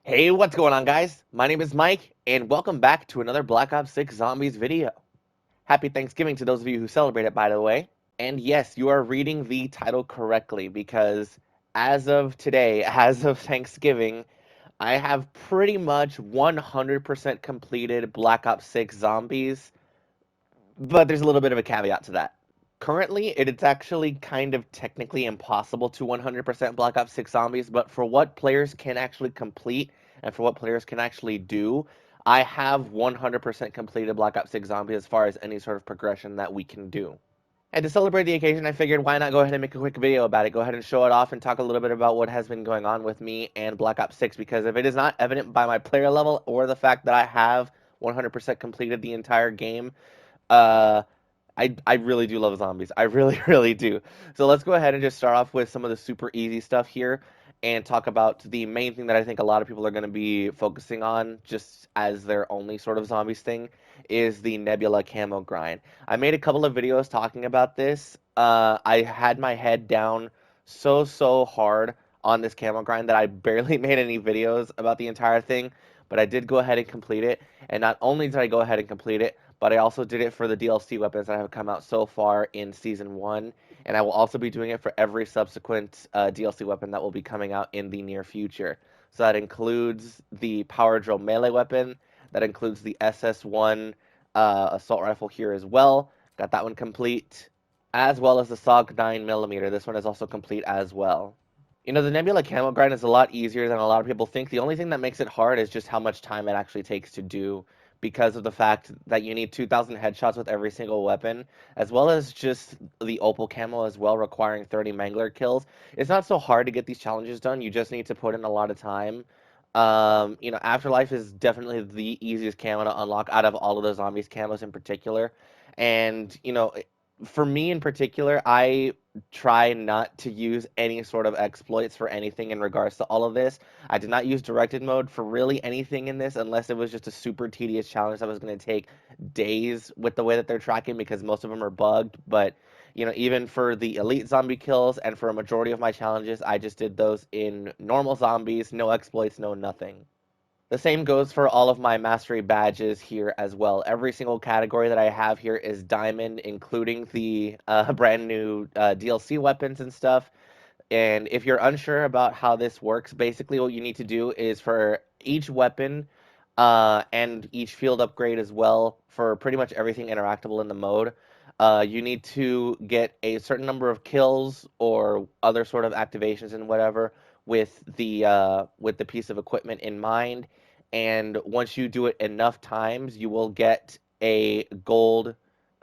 Hey, what's going on, guys? My name is Mike, and welcome back to another Black Ops 6 Zombies video. Happy Thanksgiving to those of you who celebrate it, by the way. And yes, you are reading the title correctly because as of today, as of Thanksgiving, I have pretty much 100% completed Black Ops 6 Zombies, but there's a little bit of a caveat to that. Currently, it's actually kind of technically impossible to 100% Black Ops 6 Zombies, but for what players can actually complete and for what players can actually do, I have 100% completed Black Ops 6 Zombies as far as any sort of progression that we can do. And to celebrate the occasion, I figured why not go ahead and make a quick video about it. Go ahead and show it off and talk a little bit about what has been going on with me and Black Ops 6, because if it is not evident by my player level or the fact that I have 100% completed the entire game, uh, I really do love zombies. I really, really do. So let's go ahead and just start off with some of the super easy stuff here and talk about the main thing that I think a lot of people are going to be focusing on just as their only sort of zombies thing is the Nebula Camo grind. I made a couple of videos talking about this. I had my head down so hard on this camo grind that I barely made any videos about the entire thing, but I did go ahead and complete it. And not only did I go ahead and complete it, but I also did it for the DLC weapons that have come out so far in Season 1, and I will also be doing it for every subsequent DLC weapon that will be coming out in the near future. So that includes the Power Drill melee weapon, that includes the SS1 assault rifle here as well, got that one complete, as well as the SOG 9mm. This one is also complete as well. You know, the Nebula Camo grind is a lot easier than a lot of people think. The only thing that makes it hard is just how much time it actually takes to do because of the fact that you need 2,000 headshots with every single weapon, as well as just the Opal Camo as well, requiring 30 Mangler kills. It's not so hard to get these challenges done. You just need to put in a lot of time. You know, Afterlife is definitely the easiest camo to unlock out of all of the zombies camos in particular. And, you know, for me in particular, I try not to use any sort of exploits for anything in regards to all of this. I did not use directed mode for really anything in this unless it was just a super tedious challenge that was going to take days with the way that they're tracking because most of them are bugged. But, you know, even for the elite zombie kills and for a majority of my challenges, I just did those in normal zombies, no exploits, no nothing. The same goes for all of my mastery badges here as well. Every single category that I have here is diamond, including the brand new DLC weapons and stuff. And if you're unsure about how this works, basically what you need to do is for each weapon and each field upgrade as well, for pretty much everything interactable in the mode, you need to get a certain number of kills or other sort of activations and whatever with the piece of equipment in mind. And once you do it enough times, you will get a gold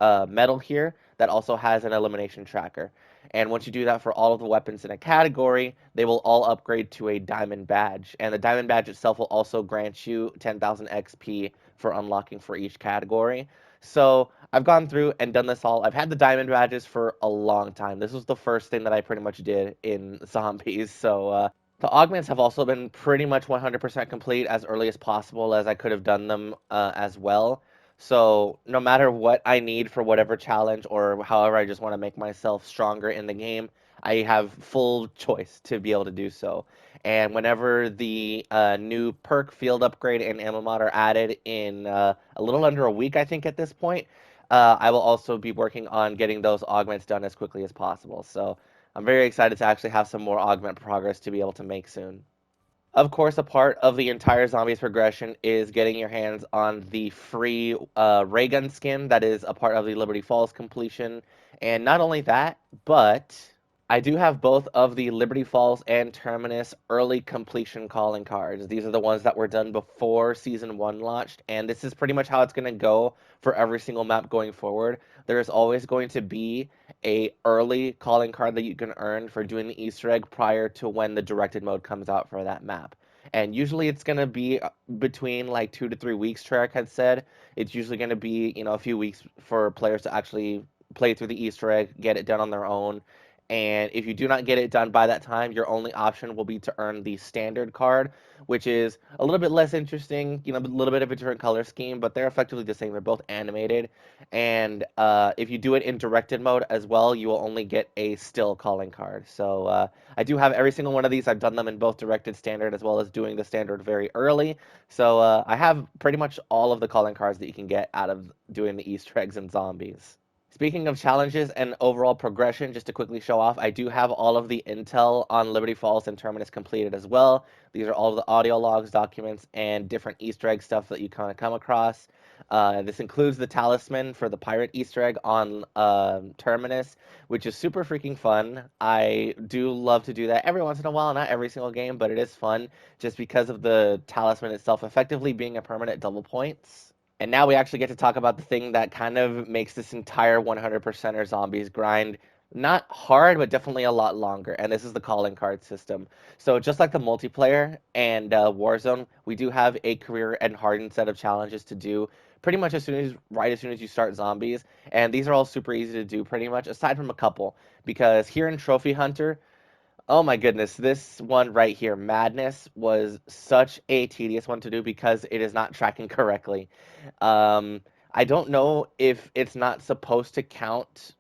medal here that also has an elimination tracker. And once you do that for all of the weapons in a category, they will all upgrade to a diamond badge. And the diamond badge itself will also grant you 10,000 XP for unlocking for each category. So I've gone through and done this all. I've had the diamond badges for a long time. This was the first thing that I pretty much did in zombies. So the augments have also been pretty much 100% complete as early as possible as I could have done them as well. So no matter what I need for whatever challenge or however I just want to make myself stronger in the game, I have full choice to be able to do so. And whenever the new perk field upgrade and ammo mod are added in a little under a week, I think at this point, I will also be working on getting those augments done as quickly as possible. So I'm very excited to actually have some more augment progress to be able to make soon. Of course, a part of the entire zombies progression is getting your hands on the free ray gun skin that is a part of the Liberty Falls completion. And not only that, but I do have both of the Liberty Falls and Terminus early completion calling cards. These are the ones that were done before Season 1 launched, and this is pretty much how it's going to go for every single map going forward. There is always going to be a early calling card that you can earn for doing the Easter egg prior to when the directed mode comes out for that map. And usually it's going to be between like 2 to 3 weeks, Treyarch had said. It's usually going to be, you know, a few weeks for players to actually play through the Easter egg, get it done on their own, And if you do not get it done by that time, your only option will be to earn the standard card, which is a little bit less interesting, a little bit of a different color scheme, but they're effectively the same. They're both animated. And if you do it in directed mode as well, you will only get a still calling card. So I do have every single one of these. I've done them in both directed standard as well as doing the standard very early. So I have pretty much all of the calling cards that you can get out of doing the Easter eggs and zombies. Speaking of challenges and overall progression, just to quickly show off, I do have all of the intel on Liberty Falls and Terminus completed as well. These are all of the audio logs, documents, and different Easter egg stuff that you kind of come across. This includes the talisman for the pirate Easter egg on Terminus, which is super freaking fun. I do love to do that every once in a while, not every single game, but it is fun just because of the talisman itself effectively being a permanent double points. And now we actually get to talk about the thing that kind of makes this entire 100%er zombies grind not hard, but definitely a lot longer. And this is the calling card system. So just like the multiplayer and Warzone, we do have a career and hardened set of challenges to do pretty much right as soon as you start zombies. And these are all super easy to do pretty much, aside from a couple. Because here in Trophy Hunter, oh my goodness, this one right here, Madness, was such a tedious one to do because it is not tracking correctly. Um, I don't know if it's not supposed to count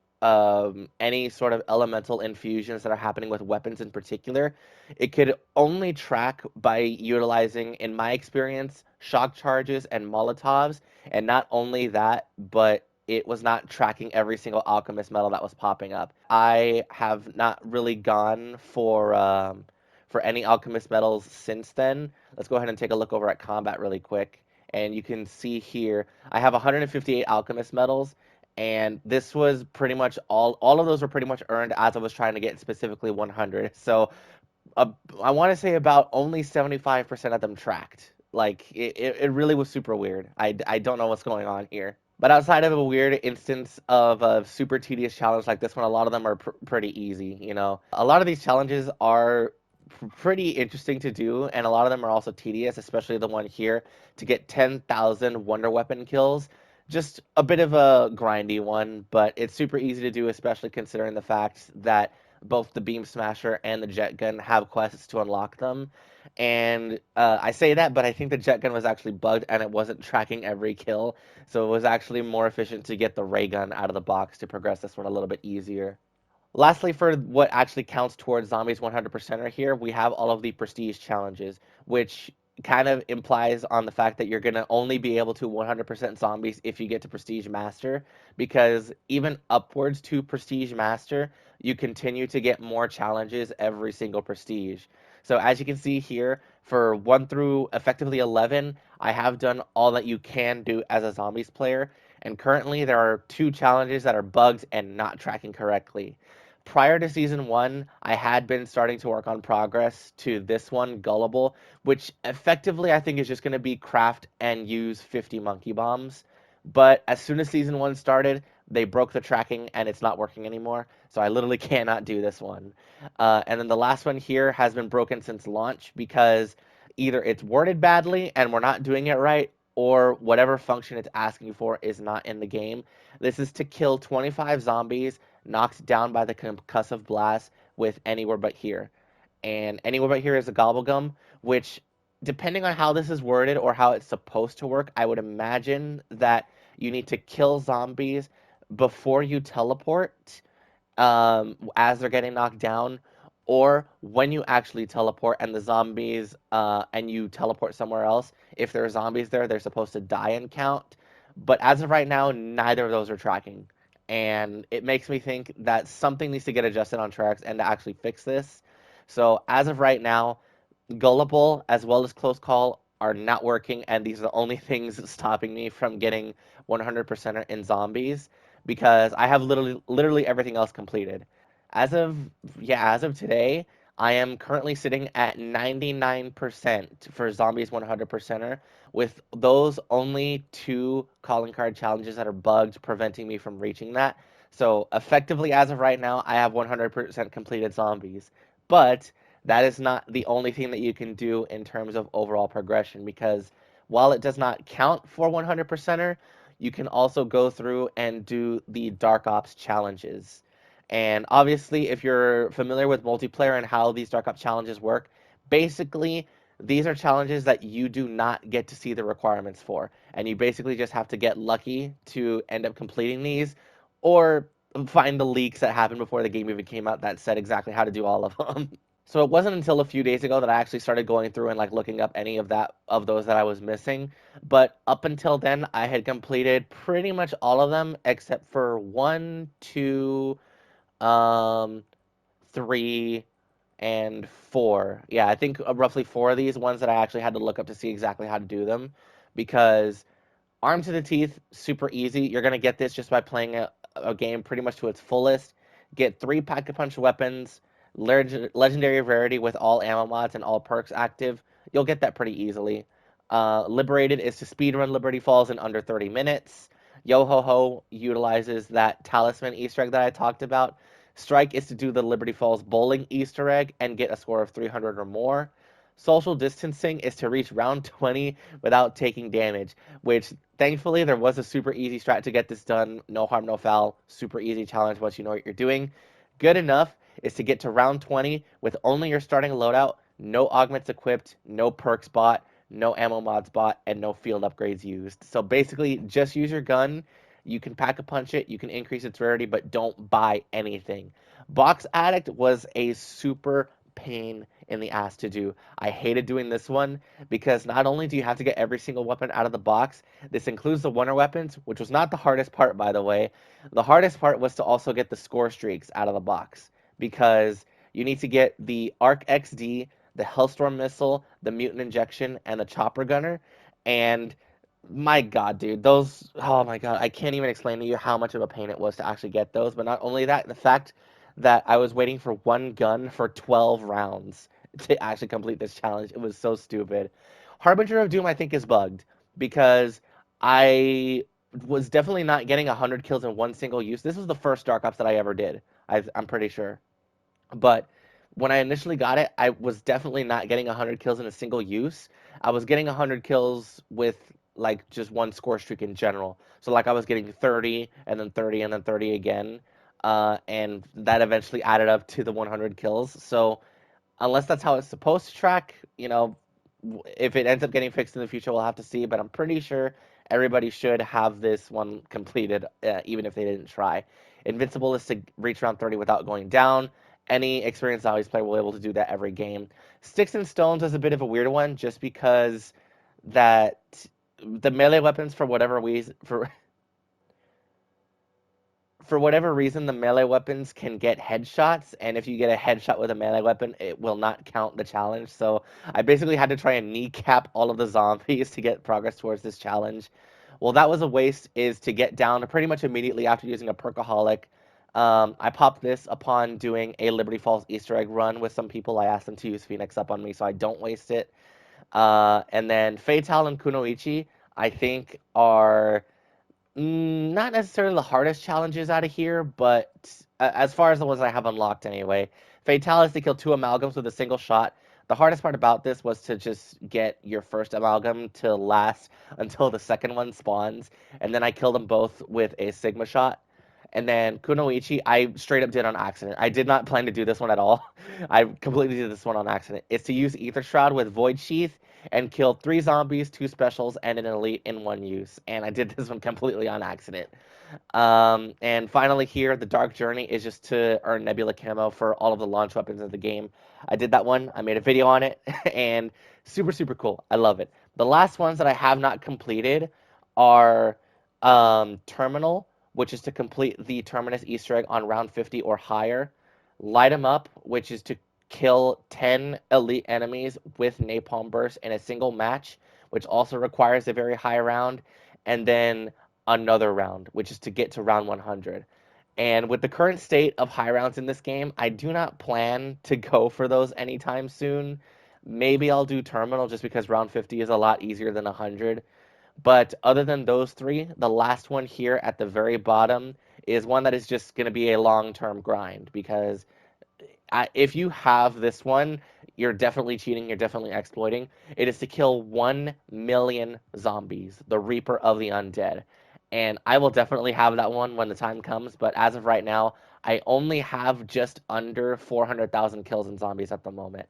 any sort of elemental infusions that are happening with weapons in particular. It could only track by utilizing, in my experience, shock charges and Molotovs, and not only that, but it was not tracking every single alchemist medal that was popping up. I have not really gone for any alchemist medals since then. Let's go ahead and take a look over at combat really quick. And you can see here, I have 158 alchemist medals, and this was pretty much all of those were pretty much earned as I was trying to get specifically 100. So uh, I want to say about only 75% of them tracked. Like it really was super weird. I don't know what's going on here. But outside of a weird instance of a super tedious challenge like this one, a lot of them are pretty easy. A lot of these challenges are pretty interesting to do, and a lot of them are also tedious, especially the one here to get 10,000 Wonder Weapon kills. Just a bit of a grindy one, but it's super easy to do, especially considering the fact that both the Beam Smasher and the Jet Gun have quests to unlock them. And I say that, but I think the Jet Gun was actually bugged and it wasn't tracking every kill. So it was actually more efficient to get the Ray Gun out of the box to progress this one a little bit easier. Lastly, for what actually counts towards Zombies 100%er here, we have all of the prestige challenges, which kind of implies on the fact that you're going to only be able to 100% zombies if you get to prestige master, because even upwards to prestige master, you continue to get more challenges every single prestige. So as you can see here, for 1 through effectively 11, I have done all that you can do as a zombies player, and currently there are 2 challenges that are bugged and not tracking correctly. Prior to season 1, I had been starting to work on progress to this one, Gullible, which effectively I think is just going to be craft and use 50 monkey bombs. But as soon as season 1 started, they broke the tracking and it's not working anymore. So I literally cannot do this one. And then the last one here has been broken since launch because either it's worded badly and we're not doing it right, or whatever function it's asking for is not in the game. This is to kill 25 zombies knocked down by the concussive blast with Anywhere But Here. And Anywhere But Here is a gobblegum, which, depending on how this is worded or how it's supposed to work, I would imagine that you need to kill zombies before you teleport as they're getting knocked down, or when you actually teleport and the zombies and you teleport somewhere else. If there are zombies there, they're supposed to die and count. But as of right now, neither of those are tracking. And it makes me think that something needs to get adjusted on tracks and to actually fix this. So as of right now, Gullible as well as Close Call are not working, and these are the only things stopping me from getting 100% in zombies because I have literally everything else completed. As of as of today, I am currently sitting at 99% for zombies 100%er, with those only 2 calling card challenges that are bugged preventing me from reaching that. So effectively, as of right now, I have 100% completed zombies. But that is not the only thing that you can do in terms of overall progression, because while it does not count for 100%er, you can also go through and do the Dark Ops challenges. And obviously, if you're familiar with multiplayer and how these Dark Ops challenges work, basically, these are challenges that you do not get to see the requirements for. And you basically just have to get lucky to end up completing these, or find the leaks that happened before the game even came out that said exactly how to do all of them. So it wasn't until a few days ago that I actually started going through and like looking up any of those that I was missing. But up until then, I had completed pretty much all of them except for one, two, um, three, and four. Yeah, I think roughly four of these ones that I actually had to look up to see exactly how to do them, because Armed to the teeth, super easy. You're gonna get this just by playing a game pretty much to its fullest. Get three pack-a-punch weapons, legendary rarity with all ammo mods and all perks active. You'll get that pretty easily. Liberated is to speedrun Liberty Falls in under 30 minutes. Yo Ho Ho utilizes that talisman Easter egg that I talked about. Strike is to do the Liberty Falls bowling Easter egg and get a score of 300 or more. Social distancing is to reach round 20 without taking damage, which thankfully there was a super easy strat to get this done. No harm, no foul. Super easy challenge once you know what you're doing. Good enough is to get to round 20 with only your starting loadout, no augments equipped, no perks bought, no ammo mods bought, and no field upgrades used. So basically, just use your gun. You can pack a punch it, you can increase its rarity, but don't buy anything. Box Addict was a super pain in the ass to do. I hated doing this one because not only do you have to get every single weapon out of the box, this includes the wonder weapons, which was not the hardest part, by the way. The hardest part was to also get the score streaks out of the box, because you need to get the Arc XD, the Hellstorm missile, the mutant injection, and the chopper gunner. And my God, dude, those, oh my God, I can't even explain to you how much of a pain it was to actually get those. But not only that, the fact that I was waiting for one gun for 12 rounds to actually complete this challenge, it was so stupid. Harbinger of Doom, I think, is bugged because I was definitely not getting 100 kills in one single use. This was the first Dark Ops that I ever did, I'm pretty sure. But when I initially got it, I was definitely not getting 100 kills in a single use. I was getting 100 kills with like just one score streak in general. So like I was getting 30 and then 30 and then 30 again. And that eventually added up to the 100 kills. So unless that's how it's supposed to track, if it ends up getting fixed in the future, we'll have to see. But I'm pretty sure everybody should have this one completed, even if they didn't try. Invincible is to reach round 30 without going down. Any experienced zombies player will be able to do that every game. Sticks and Stones is a bit of a weird one, just because that the melee weapons, for whatever reason, the melee weapons can get headshots, and if you get a headshot with a melee weapon, it will not count the challenge. So I basically had to try and kneecap all of the zombies to get progress towards this challenge. Well, that was a waste, is to get down pretty much immediately after using a Perkaholic. I popped this upon doing a Liberty Falls Easter egg run with some people. I asked them to use Phoenix up on me so I don't waste it. And then Fatal and Kunoichi, I think, are not necessarily the hardest challenges out of here, but as far as the ones I have unlocked anyway. Fatal is to kill two amalgams with a single shot. The hardest part about this was to just get your first amalgam to last until the second one spawns, and then I killed them both with a Sigma shot. And then Kunoichi, I straight up did on accident. I did not plan to do this one at all. I completely did this one on accident. It's to use Ether Shroud with Void Sheath and kill three zombies, two specials, and an elite in one use. And I did this one completely on accident. And finally here, the Dark Journey is just to earn Nebula Camo for all of the launch weapons of the game. I did that one. I made a video on it, and super, super cool. I love it. The last ones that I have not completed are Terminal, which is to complete the Terminus Easter egg on round 50 or higher. Light 'em Up, which is to kill 10 elite enemies with Napalm Burst in a single match, which also requires a very high round. And then another round, which is to get to round 100. And with the current state of high rounds in this game, I do not plan to go for those anytime soon. Maybe I'll do Terminal just because round 50 is a lot easier than 100. But other than those three, the last one here at the very bottom is one that is just going to be a long-term grind, because if you have this one, you're definitely cheating, you're definitely exploiting. It is to kill 1 million zombies, the Reaper of the Undead. and I will definitely have that one when the time comes. But as of right now, I only have just under 400,000 kills in zombies at the moment.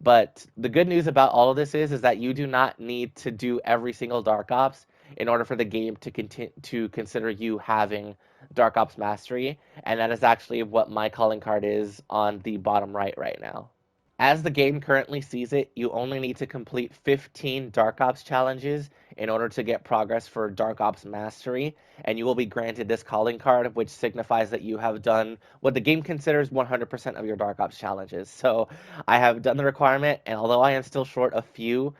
But the good news about all of this is that you do not need to do every single Dark Ops in order for the game to continue to consider you having Dark Ops Mastery, and that is actually what my calling card is on the bottom right now. As the game currently sees it, you only need to complete 15 Dark Ops challenges in order to get progress for Dark Ops Mastery, and you will be granted this calling card, which signifies that you have done what the game considers 100% of your Dark Ops challenges. So I have done the requirement, and although I am still short a few,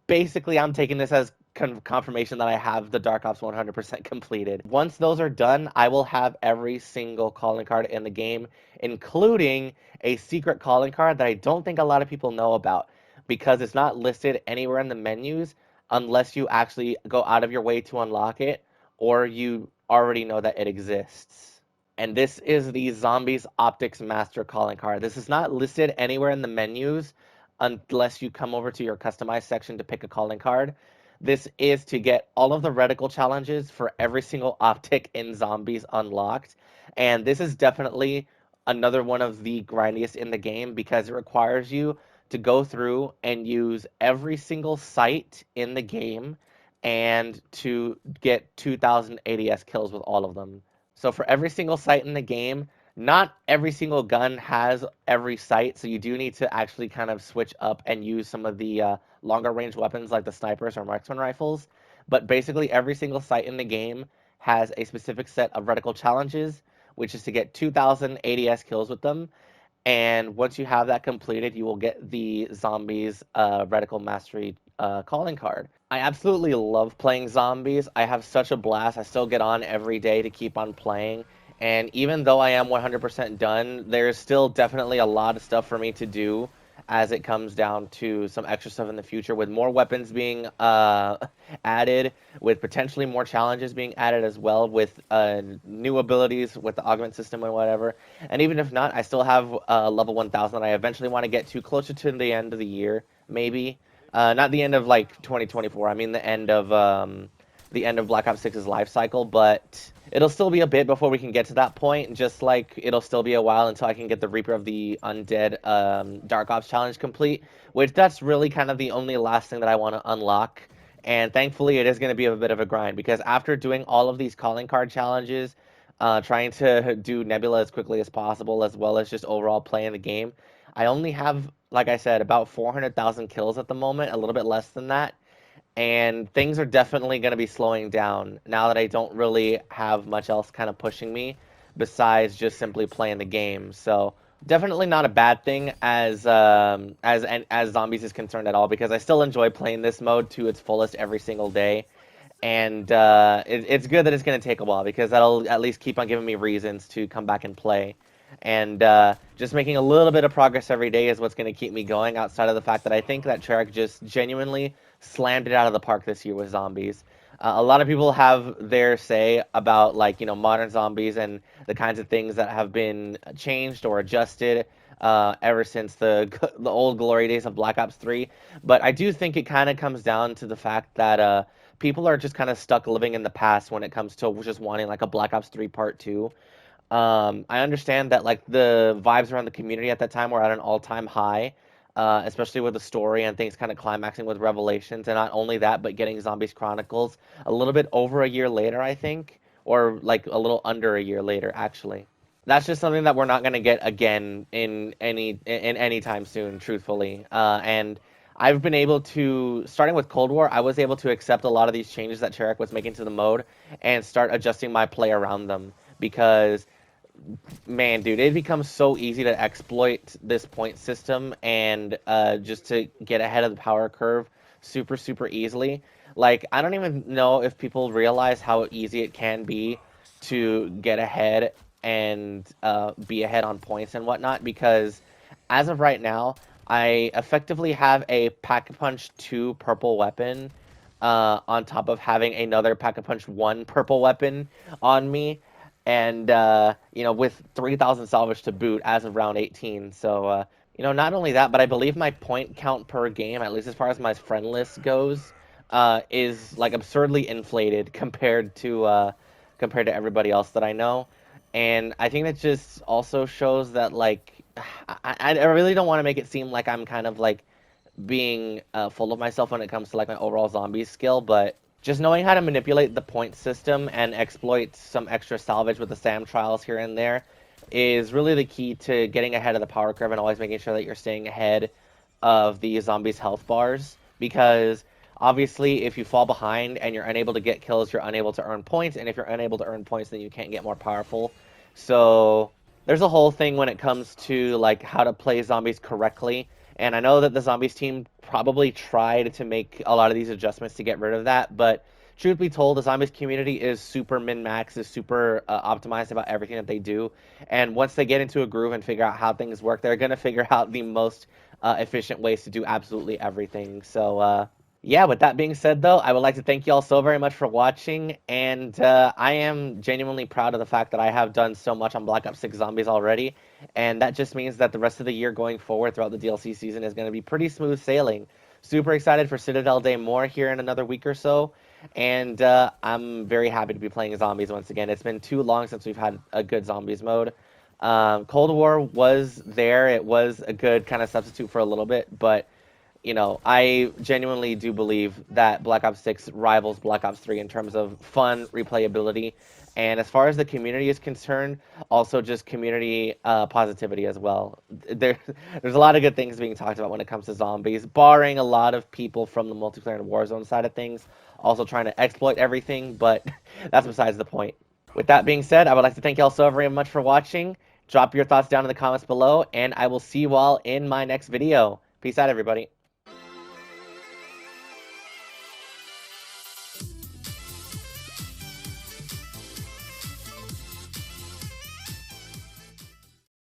basically I'm taking this as confirmation that I have the Dark Ops 100% completed. Once those are done, I will have every single calling card in the game, including a secret calling card that I don't think a lot of people know about because it's not listed anywhere in the menus unless you actually go out of your way to unlock it or you already know that it exists. And this is the Zombies Optics Master calling card. This is not listed anywhere in the menus unless you come over to your customized section to pick a calling card. This is to get all of the reticle challenges for every single optic in Zombies unlocked. And this is definitely another one of the grindiest in the game because it requires you to go through and use every single site in the game and to get 2,000 ADS kills with all of them. So for every single site in the game, not every single gun has every sight, so you do need to actually kind of switch up and use some of the longer range weapons like the snipers or marksman rifles. But basically, every single site in the game has a specific set of reticle challenges, which is to get 2,000 ADS kills with them. And once you have that completed, you will get the Zombies Reticle Mastery calling card. I absolutely love playing zombies. I have such a blast. I still get on every day to keep on playing. And even though I am 100% done, there's still definitely a lot of stuff for me to do as it comes down to some extra stuff in the future, with more weapons being added, with potentially more challenges being added as well, with new abilities with the augment system and whatever. And even if not, I still have level 1000 that I eventually want to get to closer to the end of the year, maybe. Not the end of like 2024. I mean the end of Black Ops 6's life cycle, but it'll still be a bit before we can get to that point, just like it'll still be a while until I can get the Reaper of the Undead Dark Ops challenge complete, which that's really kind of the only last thing that I want to unlock. And thankfully, it is going to be a bit of a grind because after doing all of these calling card challenges, trying to do Nebula as quickly as possible, as well as just overall playing the game, I only have, like I said, about 400,000 kills at the moment, a little bit less than that. And things are definitely going to be slowing down now that I don't really have much else kind of pushing me besides just simply playing the game. So definitely not a bad thing as zombies is concerned at all, because I still enjoy playing this mode to its fullest every single day. And it's good that it's going to take a while because that'll at least keep on giving me reasons to come back and play. And just making a little bit of progress every day is what's going to keep me going, outside of the fact that I think that Treyarch just genuinely slammed it out of the park this year with zombies. A lot of people have their say about, like, modern zombies and the kinds of things that have been changed or adjusted ever since the old glory days of Black Ops 3. But I do think it kind of comes down to the fact that people are just kind of stuck living in the past when it comes to just wanting like a Black Ops 3 Part 2. I understand that like the vibes around the community at that time were at an all-time high, especially with the story and things kind of climaxing with Revelations, and not only that, but getting Zombies Chronicles a little bit over a year later, I think, or like a little under a year later, actually. That's just something that we're not going to get again in any time soon, truthfully. And I've been able to, starting with Cold War, I was able to accept a lot of these changes that Cherek was making to the mode and start adjusting my play around them because, man, dude, it becomes so easy to exploit this point system and just to get ahead of the power curve super, super easily. Like, I don't even know if people realize how easy it can be to get ahead and be ahead on points and whatnot, because as of right now, I effectively have a Pack-a-Punch 2 purple weapon on top of having another Pack-a-Punch 1 purple weapon on me, and with 3,000 salvage to boot as of round 18. So not only that, but I believe my point count per game, at least as far as my friend list goes, is like absurdly inflated compared to everybody else that I know. And I think that just also shows that like I really don't want to make it seem like I'm kind of like being full of myself when it comes to like my overall zombie skill, but just knowing how to manipulate the point system and exploit some extra salvage with the SAM trials here and there is really the key to getting ahead of the power curve and always making sure that you're staying ahead of the zombies' health bars. Because obviously, if you fall behind and you're unable to get kills, you're unable to earn points, and if you're unable to earn points, then you can't get more powerful. So there's a whole thing when it comes to like how to play zombies correctly, and I know that the zombies team probably tried to make a lot of these adjustments to get rid of that, but truth be told, the zombies community is super min-max, is super optimized about everything that they do, and once they get into a groove and figure out how things work, they're going to figure out the most efficient ways to do absolutely everything. So yeah, with that being said, though, I would like to thank you all so very much for watching, and I am genuinely proud of the fact that I have done so much on Black Ops 6 Zombies already, and that just means that the rest of the year going forward throughout the DLC season is going to be pretty smooth sailing. Super excited for Citadelle Des Morts here in another week or so, and I'm very happy to be playing Zombies once again. It's been too long since we've had a good Zombies mode. Cold War was there. It was a good kind of substitute for a little bit, but I genuinely do believe that Black Ops 6 rivals Black Ops 3 in terms of fun replayability. And as far as the community is concerned, also just community positivity as well. There's a lot of good things being talked about when it comes to zombies, barring a lot of people from the multiplayer and Warzone side of things, also trying to exploit everything, but that's besides the point. With that being said, I would like to thank you all so very much for watching. Drop your thoughts down in the comments below, and I will see you all in my next video. Peace out, everybody.